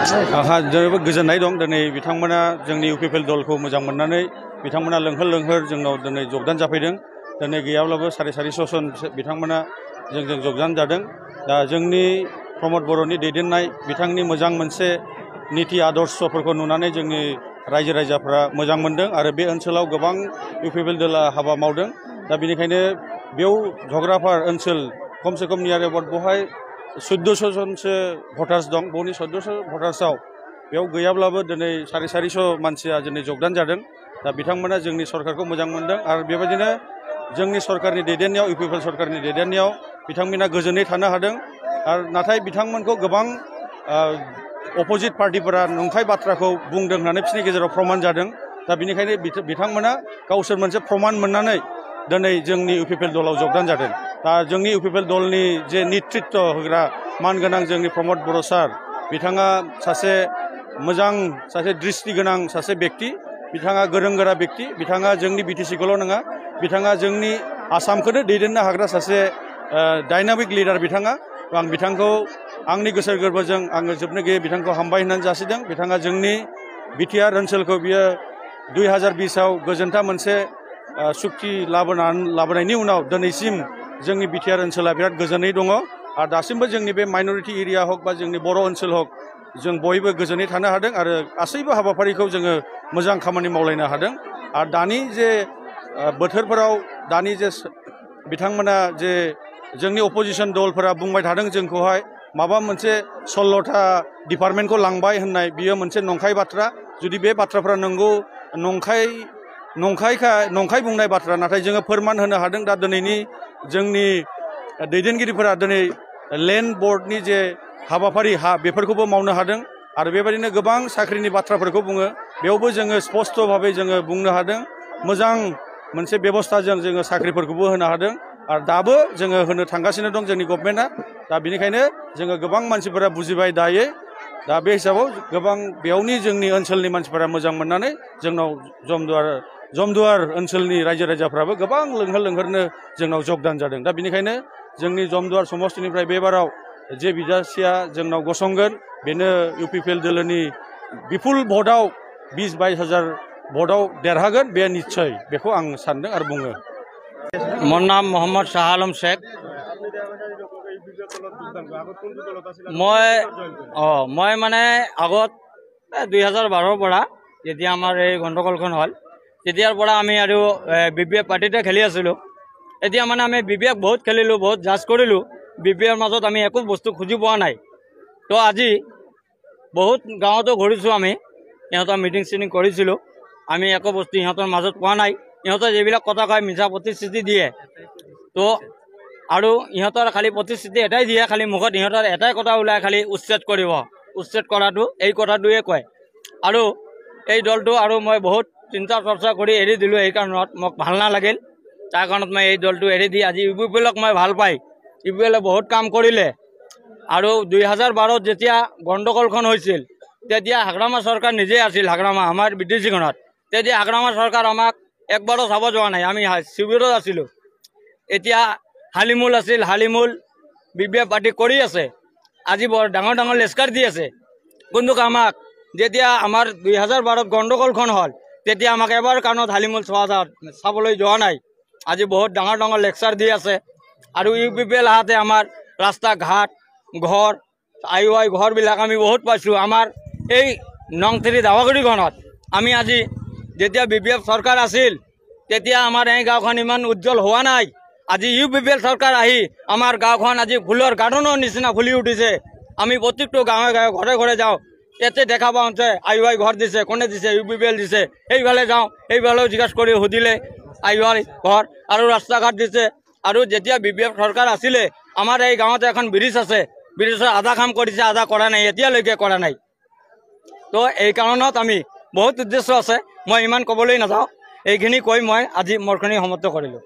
आहा जोबोद गोजोननाय दं दिनै बिथांमोना जोंनि इउपिपिएल दलखौ मोजां मोननानै बिथांमोना लोंहोर जोंनाव दिनै जगदान जाफैदों। दिनै गैयाब्लाबो 450 जन बिथांमोना जोंजों जगदान जादों। दा जोंनि प्रमद बर'नि दैदेननाय बिथांनि मोजां मोनसे नीति आदर्शफोरखौ नुनानै जोंनि रायजो राजाफ्रा मोजां मोनदों आरो बे ओनसोलाव गोबां इउपिपिएल दला हाबा मावदों। दा बेनिखायनो बेयाव झग्राफार ओनसोल खमसे खम नियार एबाउट बहाय 1400 जनसो भटार्स दं। बेनि 1400 भटार्सआव बेयाव गैयाब्लाबो दिनै 450 मानसिया दिनै जगदान जादों। दा बिथांमोना जोंनि सरकारखौ मोजां मोनदों आरो बेबायदिनो जोंनि सरकारनि दैदेननायाव इउपिपिएल सरकारनि दैदेननायाव बिथांमोना गोजोनै थानो हादों। आरो नाथाय बिथांमोनखौ गोबां अपोजिट पार्टिफोरा नंखाय बाथ्राखौ बुंदों होननानै बिसोरनि गेजेराव प्रमान जादों। दा बेनिखायनो बिथांमोना गावसोर मोनसे प्रमान मोननानै दिनै जोंनि इउपिपिएल दलाव जगदान जादों। दा जोंनि इउपिपिएल दलनि जे नेतृत्व होग्रा मानगोनां जोंनि प्रमद बर' सार बिथाङा सासे मोजां सासे दृष्टि गोनां सासे व्यक्ति। बिथाङा गोरों गोरा व्यक्ति। बिथाङा जोंनि बिटिसिखौल' नङा, बिथाङा जोंनि आसामखौनो दैदेननो हाग्रा सासे डायनामिक लिडार बिथाङा। आं बिथांखौ आंनि गोसो गोरबोजों आङो जोबनो गैयै बिथांखौ हामबाय होननानै जासिदों। बिथाङा जोंनि बिटिआर ओनसोलखौ बियो 2020आव गोजोनथा मोनसे सुक्ति लाबोनायनि उनाव दिनैसिम जोंनि बिटिआर ओनसोला बिराद गोजोनै दङ। आरो दासिमबो जोंनि बे माइनरिटि एरिया हक बा जोंनि बर' ओनसोल हक जों बयबो गोजोनै थानो हादों आरो गासैबो हाबाफारिखौ जोङो मोजां खामानि मावलायनो हादों। आरो दानि जे बोथोरफोराव दानि जे बिथांमोना जे जोंनि अपोजिसन दलफोरा बुंबाय थादों जोंखौहाय माबा मोनसे 16था डिपार्टमेन्टखौ लांबाय होननाय बियो मोनसे नंखाय बाथ्रा। जुदि बे बाथ्राफ्रा नंगौ नंखाय बुंनाय बाथ्रा, नाथाय जोङो फोरमान होनो हादों। दा दिनैनि जोंनि दैदेनगिरिफोरा दिनै लेन्ड बर्डनि जे हाबाफारि बेफोरखौबो मावनो हादों आरो बेबायदिनो गोबां साख्रिनि बाथ्राफोरखौ बुङो। बेयावबो जोङो स्पष्ट भाबै जोङो बुंनो हादों। मोजां मोनसे बेबस्थाजों जोङो साख्रिफोरखौबो होनो हादों आरो दाबो जोङो होनो थांगासिनो दं जोंनि गभर्नमेन्टआ। दा बेनिखायनो जोङो गोबां मानसिफोरा बुजिबाय दायो। दा बे हिसाबाव गोबां बेयावनि जोंनि ओनसोलनि मानसिफोरा मोजां मोननानै जोंनाव जमदुवार ओनसोलनि रायजो राजाफ्राबो गोबां लोंहोरनो जोंनाव जगदान जादों। दा बेनिखायनो जोंनि जमदुवार समष्टिनिफ्राय बेबाराव जे बिजाथिया जोंनाव गसंगोन बेनो इउपिपिएल दोलोनि बिपुल भटआव 20-22 हाजार भटआव देरहागोन बे निश्चय, बेखौ आं सानदों आरो बुङो। मोर नाम मोहम्मद शाह आलम शेख। मैं माने आगत 2012 পৰা যেতিয়া আমাৰ এই গণ্ডগোলখন হ'ল তেতিয়াৰ পৰা আমি আৰু বিপিএফ পাৰ্টিতে খেলি আছিলোঁ। এতিয়া মানে আমি বিপিএফ বহুত খেলিলোঁ, বহুত জাজ কৰিলোঁ। বিপিএফৰ মাজত আমি একো বস্তু খুজি পোৱা নাই। তো আজি বহুত গাঁৱতো ঘূৰিছোঁ, আমি ইহঁতৰ মিটিং চিটিং কৰিছিলোঁ। আমি একো বস্তু ইহঁতৰ মাজত পোৱা নাই। ইহঁতে যিবিলাক কথা কয় মিছা প্ৰতিশ্ৰুতি দিয়ে। তো আৰু ইহঁতৰ খালি প্ৰতিশ্ৰুতি এটাই দিয়ে, খালি মুখত ইহঁতৰ এটাই কথা ওলায়, খালি উচ্ছেদ কৰিব। উচ্ছেদ কৰাটো এই কথাটোৱে কয়। আৰু এই দলটো আৰু মই বহুত চিন্তা চৰ্চা কৰি এৰি দিলোঁ। এই কাৰণত মোক ভাল নালাগিল। তাৰ কাৰণত মই এই দলটো এৰি দি আজি ইউপিপিএলক মই ভাল পাই। ইউপিপিএলে বহুত কাম কৰিলে। আৰু 2012 যেতিয়া গণ্ডগোলখন হৈছিল তেতিয়া হাগ্ৰামা চৰকাৰ নিজে আছিল। হাগ্ৰামা আমাৰ বিটিচিখনত তেতিয়া হাগ্ৰামা চৰকাৰ আমাক একবাৰো চাব যোৱা নাই। আমি শিবিৰত আছিলোঁ। এতিয়া হালিমুল আছিল, হালিমুল বিপিএফ পাৰ্টি কৰি আছে। আজি বৰ ডাঙৰ ডাঙৰ লেস্কাৰ দি আছে। কিন্তু আমাক যেতিয়া আমাৰ 2012 গণ্ডগোলখন হ'ল তেতিয়া আমাক এবাৰ কাৰণত হালিমুল চাবলৈ যোৱা নাই। আজি বহুত ডাঙৰ ডাঙৰ লেকচাৰ দি আছে। আৰু ইউপিপিএল আহাতে আমাৰ ৰাস্তা ঘাট ঘৰ IOI ঘৰবিলাক আমি বহুত পাইছোঁ। আমাৰ এই নংথিৰি দাৱাগুৰিখনত আমি আজি যেতিয়া বিপিএফ চৰকাৰ আছিল তেতিয়া আমাৰ এই গাঁওখন ইমান উজ্জ্বল হোৱা নাই। আজি ইউপিপিএল চৰকাৰ আহি আমাৰ গাঁওখন আজি ফুলৰ গাৰ্ডেনৰ নিচিনা ফুলি উঠিছে। আমি প্ৰত্যেকটো গাঁৱে গাঁৱে ঘৰে ঘৰে যাওঁ, ইয়াতে দেখা পাওঁ যে IOI ঘৰ দিছে, কোনে দিছে, ইউপিপিএল দিছে। এইফালে যাওঁ, এইফালেও জিজ্ঞাসা কৰি সুধিলে IOI ঘৰ আৰু ৰাস্তা ঘাট দিছে। আৰু যেতিয়া বিপিএফ চৰকাৰ আছিলে আমাৰ এই গাঁৱতে এখন ব্ৰিজ আছে, ব্ৰিজৰ আধা কাম কৰিছে, আধা কৰা নাই, এতিয়ালৈকে কৰা নাই। তো এই কাৰণত আমি বহুত উদ্দেশ্য আছে, মই ইমান ক'বলৈ নাযাওঁ। এইখিনি কৈ মই আজি মোৰখিনি সমাপ্ত কৰিলোঁ।